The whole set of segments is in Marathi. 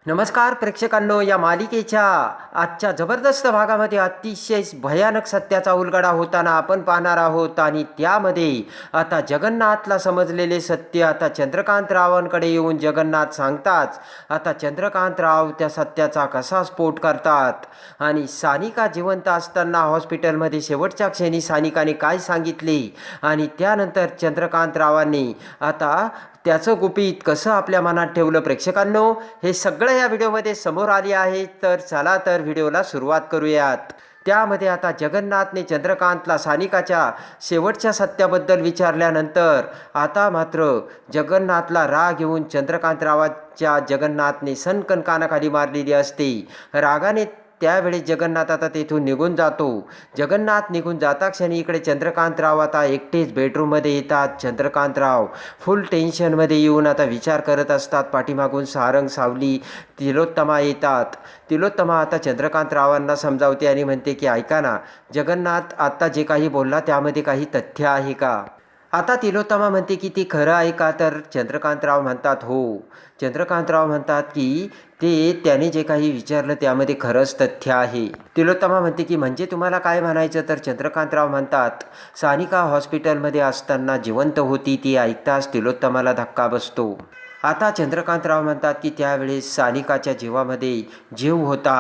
नमस्कार प्रेक्षकांनो, या मालिकेच्या आजच्या जबरदस्त भागामध्ये अतिशय भयानक सत्याचा उलगडा होताना आपण पाहणार आहोत. आणि त्यामध्ये आता जगन्नाथला समजलेले सत्य आता चंद्रकांतरावांकडे येऊन जगन्नाथ सांगताच आता चंद्रकांतराव त्या सत्याचा कसा स्फोट करतात. आणि सानिका जिवंत असताना हॉस्पिटलमध्ये शेवटच्या क्षणी सानिकाने काय सांगितले आणि त्यानंतर चंद्रकांतरावांनी आता त्याचं गुपित कसं आपल्या मनात ठेवलं. प्रेक्षकांनो, हे सगळं या व्हिडिओमध्ये समोर आले आहे. तर चला तर व्हिडिओला सुरुवात करूयात. त्यामध्ये आता जगन्नाथने चंद्रकांतला सानिकाच्या शेवटच्या सत्याबद्दल विचारल्यानंतर आता मात्र जगन्नाथला राग येऊन चंद्रकांतरावाच्या जगन्नाथने सनकन कानाखाली मारलेली असते. रागाने त्यावेळी जगन्नाथ आता तेथून निघून जातो. जगन्नाथ निघून जाता क्षणी इकडे चंद्रकांतराव आता एकटेच बेडरूममध्ये येतात. चंद्रकांतराव फुल टेन्शनमध्ये येऊन आता विचार करत असतात. पाठीमागून सारंग, सावली, तिलोत्तमा येतात. तिलोत्तमा आता चंद्रकांतरावांना समजावते आणि म्हणते की ऐका ना, जगन्नाथ आता जे काही बोलला त्यामध्ये काही तथ्य आहे का. आता तिलोत्तमा म्हणते की ते खरं आहे का. तर चंद्रकांतराव म्हणतात हो. चंद्रकांतराव म्हणतात की त्याने जे काही विचारलं त्यामध्ये खरंच तथ्य आहे. तिलोत्तमा म्हणते की म्हणजे तुम्हाला काय म्हणायचं. तर चंद्रकांतराव म्हणतात सानिका हॉस्पिटलमध्ये असताना जिवंत होती. ती ऐकताच तिलोत्तमाला धक्का बसतो. आता चंद्रकांतराव म्हणतात की त्यावेळेस सानिकाच्या जीवामध्ये जीव होता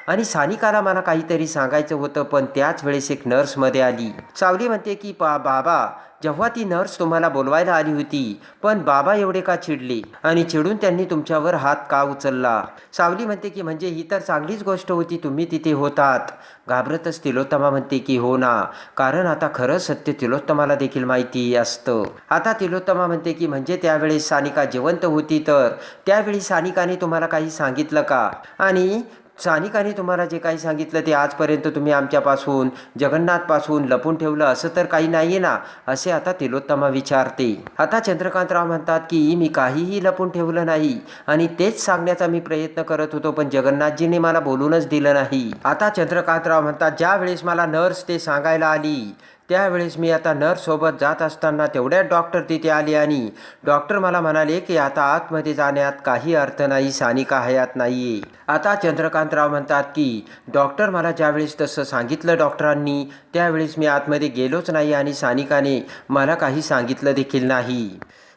आणि सानिकाला मला काहीतरी सांगायचं होतं, पण त्याच वेळेस एक नर्समध्ये आली. सावली म्हणते की बाबा, जेव्हा ती नर्स तुम्हाला बोलवायला आली होती, पण बाबा एवढे का चिडले आणि चिडून त्यांनी तुमच्यावर हात का उचलला. सावली म्हणते की म्हणजे ही तर चांगलीच गोष्ट होती, तुम्ही तिथे होतात. घाबरतच तिलोत्तमा म्हणते की हो ना, कारण आता खरं सत्य तिलोत्तमाला देखील माहिती असतं. आता तिलोत्तमा म्हणते की म्हणजे त्यावेळेस सानिका जिवंत होती, तर त्यावेळी सानिकाने तुम्हाला काही सांगितलं का. आणि सानिकाने तुम्हाला जे काही सांगितलं ते आजपर्यंत तुम्ही आमच्यापासून, जगन्नाथपासून लपून ठेवलं असं तर काही नाही आहे ना, असे आता तिलोत्तमा विचारते. आता चंद्रकांतराव म्हणतात की मी काहीही लपून ठेवलं नाही आणि तेच सांगण्याचा मी प्रयत्न करत होतो, पण जगन्नाथजीने मला बोलूनच दिलं नाही. आता चंद्रकांतराव म्हणतात ज्या वेळेस मला नर्स ते सांगायला आली त्यावेळेस मी आता नर्ससोबत जात असताना तेवढ्यात डॉक्टर तिथे आले आणि डॉक्टर मला म्हणाले की आता आतमध्ये जाण्यात काही अर्थ नाही, सानिका हयात नाही आहे. आता चंद्रकांतराव म्हणतात की डॉक्टर मला ज्यावेळेस तसं सांगितलं डॉक्टरांनी त्यावेळेस मी आतमध्ये गेलोच नाही आणि सानिकाने मला काही सांगितलं देखील नाही.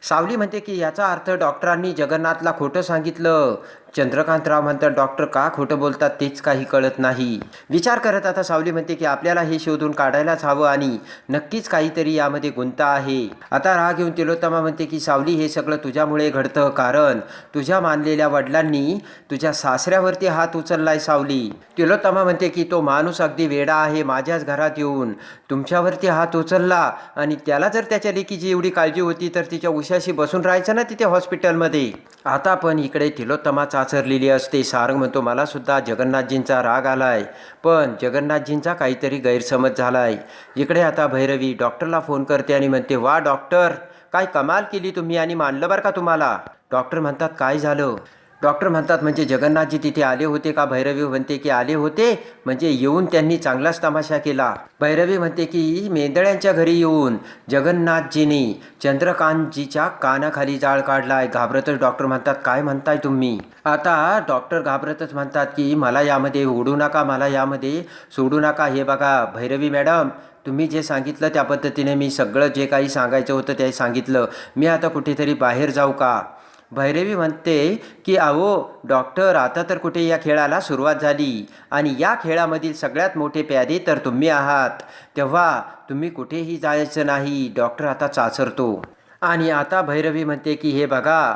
सावली म्हणते की याचा अर्थ डॉक्टरांनी जगन्नाथला खोटं सांगितलं. चंद्रकांतराव म्हणतात डॉक्टर का खोटं बोलतात तेच काही कळत नाही. विचार करत आता सावली म्हणते की आपल्याला हे शोधून काढायलाच हवं आणि नक्कीच काहीतरी यामध्ये गुंता आहे. आता राग येऊन तिलोत्तमा म्हणते की सावली हे सगळं तुझ्यामुळे घडतं, कारण तुझ्या मानलेल्या वडिलांनी तुझ्या सासऱ्यावरती हात उचललाय. सावली तिलोत्तमा म्हणते की तो माणूस अगदी वेडा आहे, माझ्याच घरात येऊन तुमच्यावरती हात उचलला आणि त्याला जर त्याच्या लेकीची एवढी काळजी होती तर तिच्या उशाशी बसून राहायचं ना तिथे हॉस्पिटलमध्ये. आता पण इकडे तिलोत्तमा चाचरलेली असते. सारंग म्हणतो मला सुद्धा जगन्नाथजींचा राग आलाय, पण जगन्नाथजींचा काहीतरी गैरसमज झालाय. इकडे आता भैरवी डॉक्टरला फोन करते आणि म्हणते वा डॉक्टर, काय कमाल केली तुम्ही आणि मानलं बरं का तुम्हाला. डॉक्टर म्हणतात काय झालं. डॉक्टर म्हणतात म्हणजे जगन्नाथजी तिथे आले होते का. भैरवी म्हणते की आले होते, म्हणजे येऊन त्यांनी चांगलाच तमाशा केला. भैरवी म्हणते की मेंदळ्यांच्या घरी येऊन जगन्नाथजीने चंद्रकांतजीच्या कानाखाली जाळ काढलाय. घाबरतच डॉक्टर म्हणतात काय म्हणताय तुम्ही. आता डॉक्टर घाबरतच म्हणतात की मला यामध्ये ओढू नका, मला यामध्ये सोडू नका. हे बघा भैरवी मॅडम, तुम्ही जे सांगितलं त्या पद्धतीने मी सगळं जे काही सांगायचं होतं ते सांगितलं. मी आता कुठेतरी बाहेर जाऊ का. भैरवी म्हणते की अहो डॉक्टर, आता तर कुठे या खेळाला सुरुवात झाली आणि या खेळामधील सगळ्यात मोठे प्यादे तर तुम्ही आहात, तेव्हा तुम्ही कुठेही जायचं नाही. डॉक्टर आता चाचरतो आणि आता भैरवी म्हणते की हे बघा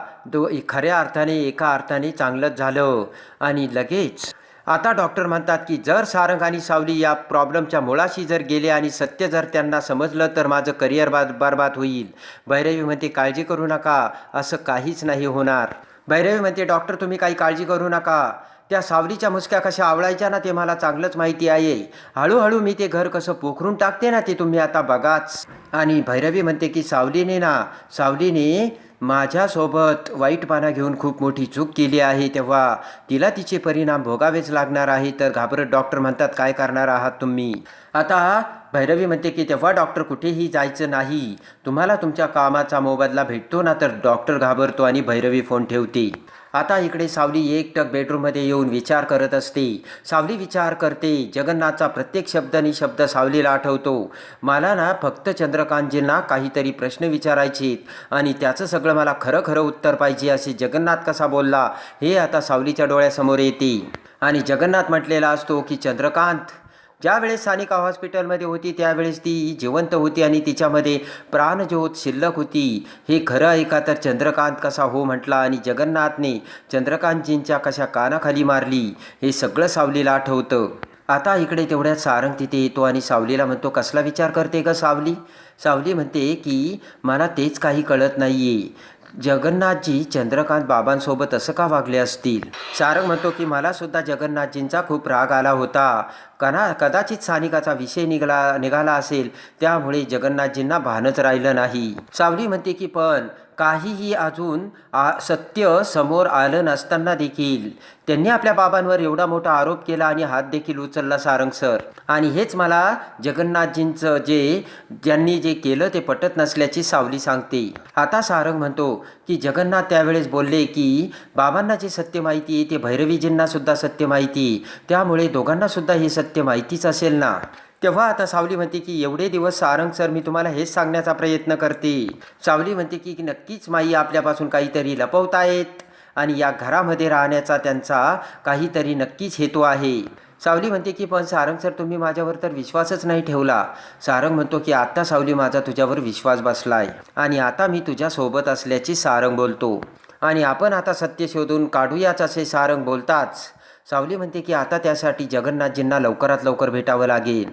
खऱ्या अर्थाने एका अर्थाने चांगलंच झालं. आणि लगेच आता डॉक्टर म्हणतात की जर सारंग आणि सावली या प्रॉब्लेमच्या मुळाशी जर गेले आणि सत्य जर त्यांना समजलं तर माझं करिअर बरबाद होईल. भैरवी म्हणते काळजी करू नका, असं काहीच नाही होणार. भैरवी म्हणते डॉक्टर तुम्ही काही काळजी करू नका, त्या सावलीच्या मुसक्या कशा आवळायच्या ना ते मला चांगलंच माहिती आहे. हळूहळू मी ते घर कसं पोखरून टाकते ना ते तुम्ही आता बघाच. आणि भैरवी म्हणते की सावलीने माझ्यासोबत वाईटपणा घेऊन खूप मोठी चूक केली आहे, तेव्हा तिला तिचे परिणाम भोगावेच लागणार आहे. तर घाबरत डॉक्टर म्हणतात काय करणार आहात तुम्ही. आता भैरवी म्हणते की तेव्हा डॉक्टर कुठेही जायचं नाही, तुम्हाला तुमच्या कामाचा मोबदला भेटतो ना. तर डॉक्टर घाबरतो आणि भैरवी फोन ठेवते. आता इकडे सावली एकटक बेडरूममध्ये येऊन विचार करत असते. सावली विचार करते. जगन्नाथचा प्रत्येक शब्द आणि शब्द सावलीला आठवतो. मला ना फक्त चंद्रकांतजींना काहीतरी प्रश्न विचारायचेत आणि त्याचं सगळं मला खरं खरं उत्तर पाहिजे असे जगन्नाथ कसा बोलला हे आता सावलीच्या डोळ्यासमोर येते. आणि जगन्नाथ म्हटलेला असतो की चंद्रकांत, ज्यावेळेस सानिका हॉस्पिटलमध्ये होती त्यावेळेस ती जिवंत होती आणि तिच्यामध्ये प्राणज्योत शिल्लक होती. हे खरं आहे का? तर चंद्रकांत कसा हो म्हटला आणि जगन्नाथने चंद्रकांतजींच्या कशा कानाखाली मारली हे सगळं सावलीला आठवतं. आता इकडे तेवढ्यात सारंग तिथे येतो आणि सावलीला म्हणतो, कसला विचार करते का सावली? सावली म्हणते की मला तेच काही कळत नाही आहे. जगन्नाथजी चंद्रकांत बाबांसोबत असं का वागले असतील? सारंग म्हणतो की सुद्धा जगन्नाथजींचा खूप राग आला होता. कदाचित सानिकाचा विषय निघाला असेल, त्यामुळे जगन्नाथजींना भानच राहिलं नाही. सावली म्हणते की पण काहीही अजून सत्य समोर आलं नसताना देखील त्यांनी आपल्या बाबांवर एवढा मोठा आरोप केला आणि हात देखील उचलला सारंग सर. आणि हेच मला जगन्नाथजींचं ज्यांनी जे केलं ते पटत नसल्याची सावली सांगते. आता सारंग म्हणतो की जगन्नाथ त्यावेळेस बोलले की बाबांना जे सत्य माहिती आहे ते भैरवीजींना सुद्धा सत्य माहिती, त्यामुळे दोघांना सुद्धा हे सत्य माहितीच असेल ना. तेव्हा आता सावली म्हणते की एवढे दिवस सारंग सर मी तुम्हाला हेच सांगण्याचा प्रयत्न करते. सावली म्हणते की नक्कीच माई आपल्यापासून काहीतरी लपवतायत आणि या घरामध्ये राहण्याचा त्यांचा काहीतरी नक्कीच हेतू आहे. सावली म्हणते की पण सारंग सर तुम्ही माझ्यावर तर विश्वासच नाही ठेवला. सारंग म्हणतो की आता सावली माझा तुझ्यावर विश्वास बसलाय आणि आता मी तुझ्यासोबत असल्याची सारंग बोलतो आणि आपण आता सत्य शोधून काढूयाच असे सारंग बोलताच सावली म्हणते की आता त्यासाठी जगन्नाथजींना लवकरात लवकर भेटावं लागेल.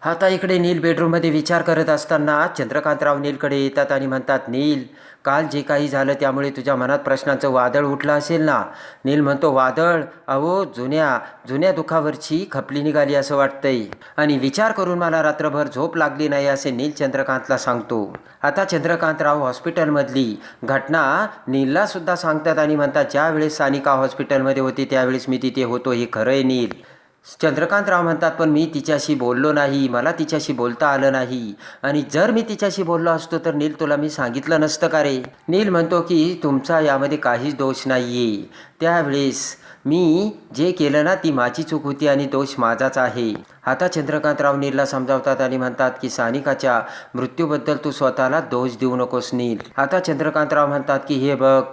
आता इकडे नील बेडरूममध्ये विचार करत असताना चंद्रकांतराव नीलकडे येतात आणि म्हणतात, नील काल जे काही झालं त्यामुळे तुझ्या मनात प्रश्नांचं वादळ उठलं असेल ना. नील म्हणतो, वादळ? अहो जुन्या दुःखावरची खपली निघाली असं वाटतंय आणि विचार करून मला रात्रभर झोप लागली नाही असे नील चंद्रकांतला सांगतो. आता चंद्रकांतराव हॉस्पिटलमधली घटना नीलला सुद्धा सांगतात आणि म्हणतात, ज्यावेळेस सानिका हॉस्पिटलमध्ये होती त्यावेळेस मी तिथे होतो, हे खरं आहे नील. चंद्रकांतराव म्हणतात, पण मी तिच्याशी बोललो नाही, मला तिच्याशी बोलता आलं नाही आणि जर मी तिच्याशी बोललो असतो तर नील तुला मी सांगितलं नसतं का रे. नील म्हणतो की तुमचा यामध्ये काहीच दोष नाही आहे. त्यावेळेस मी जे केलं ना ती माझी चूक होती आणि दोष माझाच आहे. आता चंद्रकांतराव नीलला समजावतात आणि म्हणतात की सानिकाच्या मृत्यूबद्दल तू स्वतःला दोष देऊ नकोस नील. आता चंद्रकांतराव म्हणतात की हे बघ,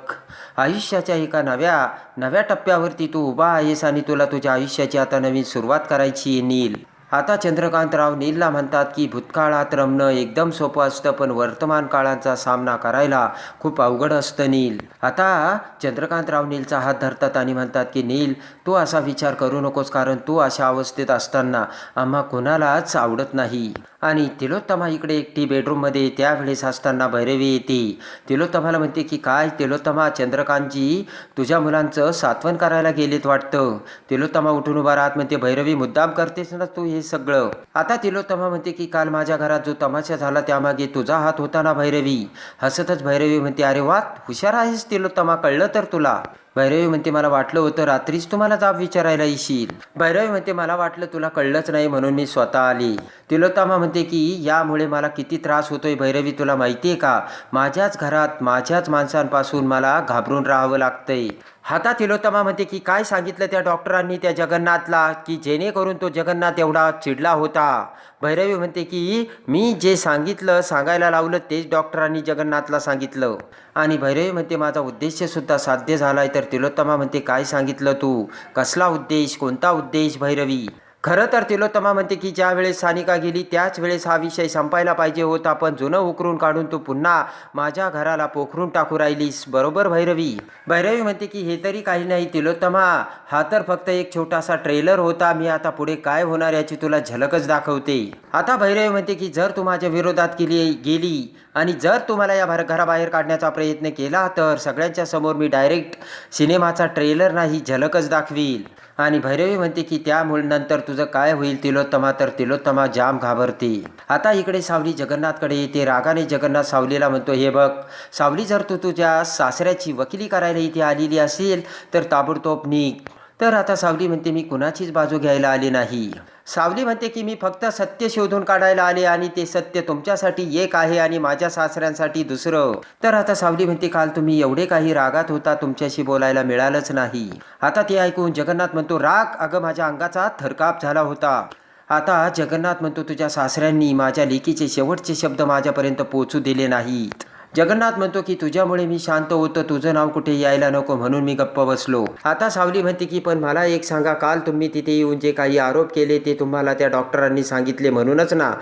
आयुष्याच्या एका नव्या टप्प्यावरती तू उभा आहेस आणि तुला तुझ्या आयुष्याची आता नवीन सुरुवात करायची आहे नील. आता चंद्रकांतराव नीलला म्हणतात की भूतकाळात रमणं एकदम सोपं असतं, पण वर्तमान काळाचा सामना करायला खूप अवघड असतं नील. आता चंद्रकांतराव नीलचा हात धरतात आणि म्हणतात की नील तू असा विचार करू नकोस, कारण तू अशा अवस्थेत असताना आम्हा कोणालाच आवडत नाही. आणि तिलोत्तमा इकडे एकटी बेडरूममध्ये त्यावेळेस असताना भैरवी येते. तिलोत्तमाला म्हणते की काय तिलोत्तमा, चंद्रकांतजी तुझ्या मुलांचं सात्वन करायला गेलेत वाटतं. तिलोत्तमा उठून उभा राहत म्हणते, भैरवी मुद्दाम करतेस ना तू हे सगळं. आता तिलोत्तमा म्हणते की काल माझ्या घरात जो तमाशा झाला त्यामागे तुझा हात होता ना भैरवी. हसतच भैरवी म्हणते, अरे वा हुशार आहेस तिलोत्तमा, कळलं तर तुला. भैरवी म्हणते, मला वाटलं होतं रात्रीच तुम्हाला जाब विचारायला येशील. भैरवी म्हणते, मला वाटलं तुला कळलंच नाही म्हणून मी स्वतः आली. तिलोत्तमा म्हणते की यामुळे मला किती त्रास होतोय भैरवी तुला माहिती आहे का. माझ्याच घरात माझ्याच माणसांपासून मला घाबरून राहावं लागतंय. आता तिलोत्तमा म्हणते की काय सांगितलं त्या डॉक्टरांनी त्या जगन्नाथला की जेणेकरून तो जगन्नाथ एवढा चिडला होता. भैरवी म्हणते की मी जे सांगायला लावलं तेच डॉक्टरांनी जगन्नाथला सांगितलं. आणि भैरवी म्हणते माझा उद्देशसुद्धा साध्य झालाय. तर तिलोत्तमा म्हणते काय सांगितलं तू, कसला उद्देश, कोणता उद्देश भैरवी. खरं तर तिलोत्तमा म्हणते की ज्या वेळेस सानिका गेली त्याच वेळेस हा विषय संपायला पाहिजे होता, पण जुनं उकरून काढून तू पुन्हा माझ्या घराला पोखरून टाकू राहिलीस, बरोबर भैरवी. भैरवी म्हणते की हे तरी काही नाही तिलोत्तमा, हा तर फक्त एक छोटासा ट्रेलर होता. मी आता पुढे काय होणार याची तुला झलकच दाखवते. आता भैरवी म्हणते की जर तू माझ्या विरोधात गेली आणि जर तू मला या घराबाहेर काढण्याचा प्रयत्न केला तर सगळ्यांच्या समोर मी डायरेक्ट सिनेमाचा ट्रेलर नाही झलकच दाखवील. आणि भैरवी म्हणते की त्यामुळे नंतर तुझं काय होईल तिलोत्तमा. तर तिलोत्तमा जाम घाबरते. आता इकडे सावली जगन्नाथकडे येते. रागाने जगन्नाथ सावलीला म्हणतो, हे बघ सावली, जर तू तुझ्या सासऱ्याची वकिली करायला इथे आलेली असेल तर ताबडतोब निघ. तर आता सावली म्हणते मी कुणाचीच बाजू घ्यायला आले नाही. सावली म्हणते की मी फक्त सत्य शोधून काढायला आले आणि ते सत्य तुमच्यासाठी एक आहे आणि माझ्या सासऱ्यांसाठी दुसरं. तर आता सावली म्हणते काल तुम्ही एवढे काही रागात होता, तुमच्याशी बोलायला मिळालंच नाही. आता ते ऐकून जगन्नाथ म्हणतो राग अगं माझ्या अंगाचा थरकाप झाला होता. आता जगन्नाथ म्हणतो तुझ्या सासऱ्यांनी माझ्या लेकीचे शेवटचे शब्द माझ्यापर्यंत पोहोचू दिले नाहीत. जगन्नाथ म्हणतो की तुझ्यामुळे मी शांत होतो, तुझं नाव कुठे यायला नको म्हणून मी गप्प बसलो. आता सावली म्हणते की पण मला एक सांगा, काल तुम्ही तिथे येऊन जे काही आरोप केले ते तुम्हाला त्या डॉक्टरांनी सांगितले म्हणूनच ना?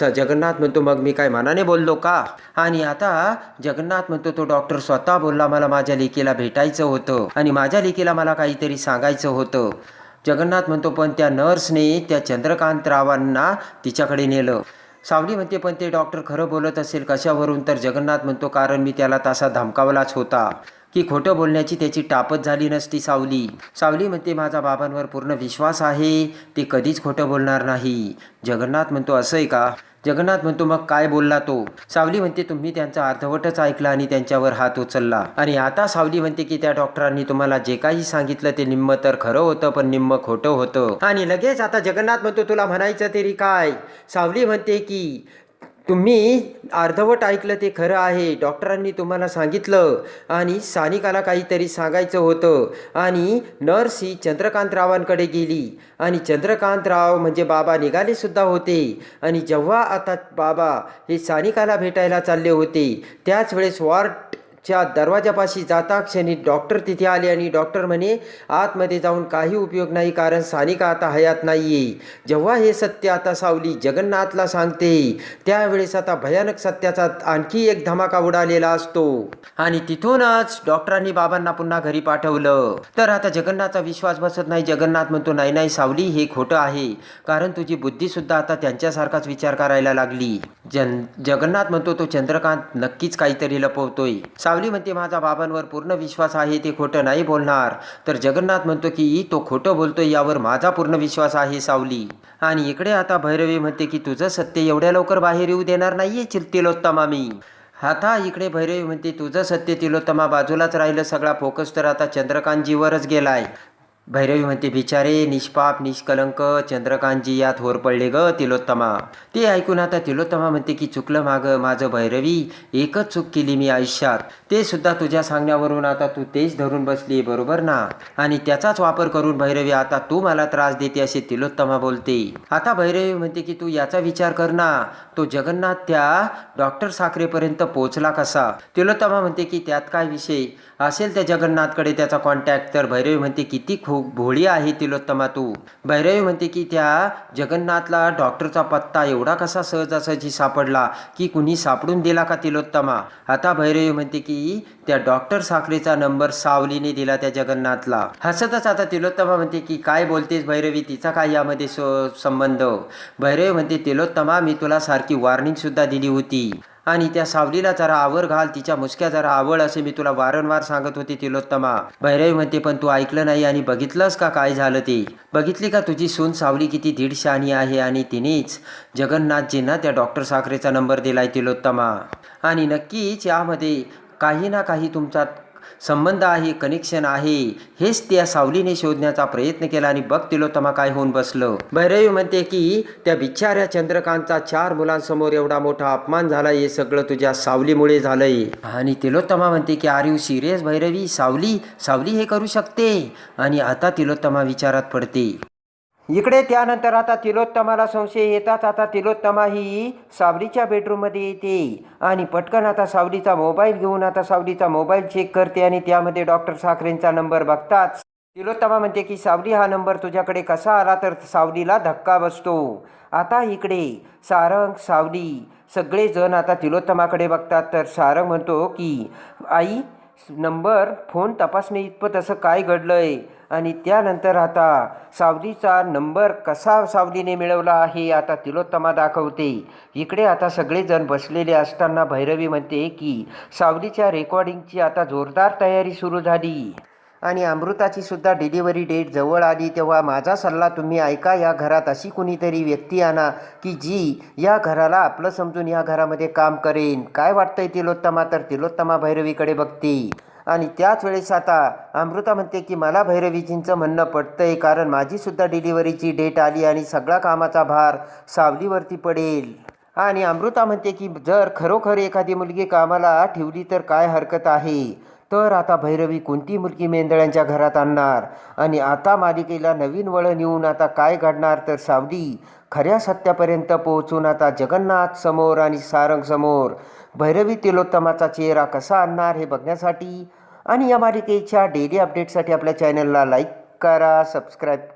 जगन्नाथ म्हणतो मग मी काय मनाने बोललो का? आणि आता जगन्नाथ म्हणतो तो डॉक्टर स्वतः बोलला मला माझ्या लेकीला भेटायचं होतं आणि माझ्या लेकीला मला काहीतरी सांगायचं होतं. जगन्नाथ म्हणतो पण त्या नर्सने त्या चंद्रकांतरावांना तिच्याकडे नेलं. सावली म्हणते पण ते डॉक्टर खरं बोलत असेल कशावरून? तर जगन्नाथ म्हणतो कारण मी त्याला तसा धमकावलाच होता की खोटं बोलण्याची त्याची टापच झाली नसती. सावली म्हणते माझा बाबांवर पूर्ण विश्वास आहे, ते कधीच खोटं बोलणार नाही. जगन्नाथ म्हणतो असं आहे का? जगन्नाथ म्हणतो मग काय बोलला तो? सावली म्हणते तुम्ही त्यांचा अर्धवटच ऐकला आणि त्यांच्यावर हात उचलला. आणि आता सावली म्हणते की त्या डॉक्टरांनी तुम्हाला जे काही सांगितलं ते निम्म तर खरं होतं पण निम्म खोटं होतं. आणि लगेच आता जगन्नाथ म्हणतो तुला म्हणायचं तरी काय? सावली म्हणते की तुम्ही अर्धवट ऐकलं ते खरं आहे, डॉक्टरांनी तुम्हाला सांगितलं आणि सानिकाला काहीतरी सांगायचं होतं आणि नर्स ही चंद्रकांतरावांकडे गेली आणि चंद्रकांतराव म्हणजे बाबा निघाले सुद्धा होते. आणि जेव्हा आता बाबा हे सानिकाला भेटायला चालले होते त्याच वेळेस वॉर्डच्या दरवाजापाशी जाता क्षणी डॉक्टर तिथे आले आणि डॉक्टर म्हणे आतमध्ये जाऊन काही उपयोग नाही कारण सानिका आता हयात नाहीये. जेव्हा हे सत्य आता सावली जगन्नाथला सांगते त्यावेळेस आता भयानक सत्याचा आणखी एक धमाका उडालेला असतो आणि तिथूनच डॉक्टरांनी बाबांना पुन्हा घरी पाठवलं. तर आता जगन्नाथचा विश्वास बसत नाही. जगन्नाथ म्हणतो नाही नाही सावली हे खोटं आहे कारण तुझी बुद्धी सुद्धा आता त्यांच्यासारखाच विचार करायला लागली. जगन्नाथ म्हणतो तो चंद्रकांत नक्कीच काहीतरी लपवतोय. सावली म्हणते माझा बाबांवर पूर्ण विश्वास आहे, ते खोटं नाही बोलणार. तर जगन्नाथ म्हणतो की तो खोटं बोलतोय यावर माझा पूर्ण विश्वास आहे सावली. आणि इकडे आता भैरवी म्हणते की तुझं सत्य एवढ्या लवकर बाहेर येऊ देणार नाहीये तिलोत्तमा मी. आता इकडे भैरवी म्हणते तुझं सत्य तिलोत्तमा बाजूलाच राहिलं, सगळा फोकस तर आता चंद्रकांतजीवरच गेलाय. भैरवी म्हणते बिचारे निष्पाप निष्कलंक चंद्रकांतजी यात होर पडले ग तिलोत्तमा. ते ऐकून आता तिलोत्तमा म्हणते की चुकलं माझं भैरवी, एकच चूक केली मी आयुष्यात, ते सुद्धा तुझ्या सांगण्यावरून आता तू तेच धरून बसली बरोबर ना? आणि त्याचाच वापर करून भैरवी आता तू मला त्रास देते असे तिलोत्तमा बोलते. आता भैरवी म्हणते की तू याचा विचार कर ना, तो जगन्नाथ त्या डॉक्टर साखरेपर्यंत पोहोचला कसा? तिलोत्तमा म्हणते की त्यात काय विषय असेल त्या जगन्नाथकडे त्याचा कॉन्टॅक्ट. तर भैरवी म्हणते किती खूप भोळी आहे तिलोत्तमा तू. भैरवी म्हणते की त्या जगन्नाथला डॉक्टरचा पत्ता एवढा कसा सहजासहजी सापडला की कुणी सापडून दिला का तिलोत्तमा? आता भैरवी म्हणते की त्या डॉक्टर साखरेचा नंबर सावलीने दिला त्या जगन्नाथला. हसतच आता तिलोत्तमा म्हणते की काय बोलतेस भैरवी, तिचा काय यामध्ये संबंध? भैरवी म्हणते तिलोत्तमा मी तुला सारखी वॉर्निंग सुद्धा दिली होती आणि त्या सावलीला जरा आवर घाल, तिच्या मुसक्या जरा आवड असे मी तुला वारंवार सांगत होते तिलोत्तमा. भैरवी म्हणते पण तू ऐकलं नाही आणि बघितलंस का काय झालं ते? बघितली का तुझी सून सावली किती दीडशानी आहे आणि तिनेच जगन्नाथजींना त्या डॉक्टर साखरेचा नंबर दिलाय तिलोत्तमा. आणि नक्कीच यामध्ये काही ना काही तुमचा संबंध आहे, कनेक्शन आहे, हेच त्या सावलीने शोधण्याचा प्रयत्न केला आणि बघ तिलोत्तमा काय होऊन बसलं. भैरवी म्हणते की त्या बिचाऱ्या चंद्रकांतचा 4 मुलांसमोर एवढा मोठा अपमान झाला हे सगळं तुझ्या सावलीमुळे झालंय. आणि तिलोत्तमा म्हणते की आर यू सिरियस भैरवी, सावली हे करू शकते? आणि आता तिलोत्तमा विचारात पडते. इकडे त्यानंतर आता तिलोत्तमाला संशय येताच आता तिलोत्तमा ही सावलीच्या बेडरूममध्ये येते आणि पटकन आता सावलीचा मोबाईल घेऊन आता सावलीचा मोबाईल चेक करते आणि त्यामध्ये डॉक्टर साखरेंचा नंबर बघताच तिलोत्तमा म्हणते की सावली हा नंबर तुझ्याकडे कसा आला? तर सावलीला धक्का बसतो. आता इकडे सारंग सावली सगळेजण आता तिलोत्तमाकडे बघतात. तर सारंग म्हणतो की आई नंबर फोन तपासणे इतपत असं काय घडलंय? आणि त्यानंतर आता सावलीचा नंबर कसा सावलीने मिळवला आहे आता तिलोत्तमा दाखवते. इकडे आता सगळेजण बसलेले असताना भैरवी म्हणते की सावलीच्या रेकॉर्डिंगची आता जोरदार तयारी सुरू झाली आणि अमृताची सुद्धा डिलिव्हरी डेट जवळ आली. तेव्हा माझा सल्ला तुम्ही ऐका, या घरात अशी कुणीतरी व्यक्ती आणा की जी या घराला आपलं समजून या घरामध्ये काम करेन. काय वाटतंय तिलोत्तमा? तर तिलोत्तमा भैरवीकडे बघते आणि त्याच वेळेस आता अमृता म्हणते की मला भैरवीजींचं म्हणणं पटतंय, कारण माझीसुद्धा डिलिव्हरीची डेट आली आणि सगळा कामाचा भार सावलीवरती पडेल. आणि अमृता म्हणते की जर खरोखर एखादी मुलगी कामाला ठेवली तर काय हरकत आहे. तर आता भैरवी कोणती मुलगी मेंदळ्यांच्या घरात आणणार आणि आता मालिकेला नवीन वळण येऊन आता काय घडणार, तर सावली खऱ्या सत्यापर्यंत पोहोचून आता जगन्नाथ समोर आणि सारंग समोर भैरवी तिलोत्तमाचा चेहरा कसा आणणार हे बघण्यासाठी आणि या मालिकेच्या डेली अपडेटसाठी आपल्या चॅनलला लाईक करा, सबस्क्राईब करा.